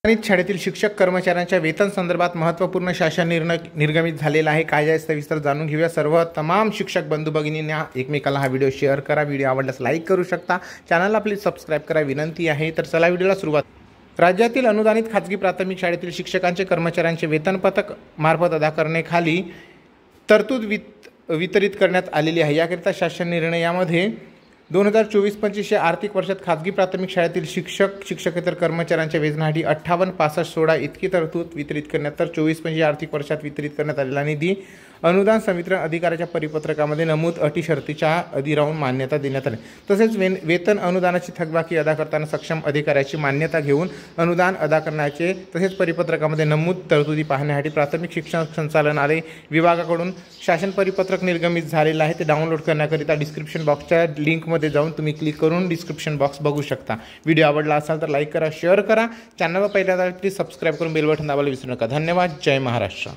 अनुदानित शाळेतील शिक्षक कर्मचाऱ्यांच्या वेतन संदर्भात महत्त्वपूर्ण शासन निर्णय निर्गमित झालेला आहे। काय आहे सविस्तर जाणून घेऊया। तमाम शिक्षक बंधू भगिनींना एकमेकाला हा व्हिडिओ शेअर करा। व्हिडिओ आवडल्यास लाईक करू शकता। चॅनलला प्लीज सबस्क्राइब करा विनंती आहे। तर चला व्हिडिओला सुरुवात। राज्यातील अनुदानित खाजगी प्राथमिक शाळेतील शिक्षकांचे कर्मचाऱ्यांचे वेतन पथक मार्फत अदा करण्याखाली तरतूद वितरित करण्यात आलेली आहे। याकरिता शासन निर्णयामध्ये 2024-25 या आर्थिक वर्षात खाजगी प्राथमिक शाळेतील शिक्षकेतर कर्मचाऱ्यांच्या वेतनासाठी 58,65,16 इतकी तरतूद वितरित करण्यात तर 24-25 या आर्थिक वर्षात वितरित करण्यात आलेला निधी अनुदान संवितरण अधिकाऱ्याच्या परिपत्रकामध्ये नमूद अटी शर्तीच्या अधी राहून मान्यता देण्यात आली। तसेच वेतन अनुदानाची थकबाकी अदा करताना सक्षम अधिकाऱ्याची मान्यता घेऊन अनुदान अदा करण्याचे तसेच परिपत्रकामध्ये नमूद तरतुदी पाहण्यासाठी प्राथमिक शिक्षण संचालनालय विभागाकडून शासन परिपत्रक निर्गमित झालेलं आहे। ते डाउनलोड करण्याकरिता डिस्क्रिप्शन बॉक्सच्या लिंकमध्ये जाऊन तुम्ही क्लिक करून डिस्क्रिप्शन बॉक्स बघू शकता। व्हिडिओ आवडला असेल तर लाईक करा, शेअर करा। चॅनलवर पहिल्यांदा प्लीज सबस्क्राइब करून बेल बटन दाबायला विसरू नका। धन्यवाद। जय महाराष्ट्र।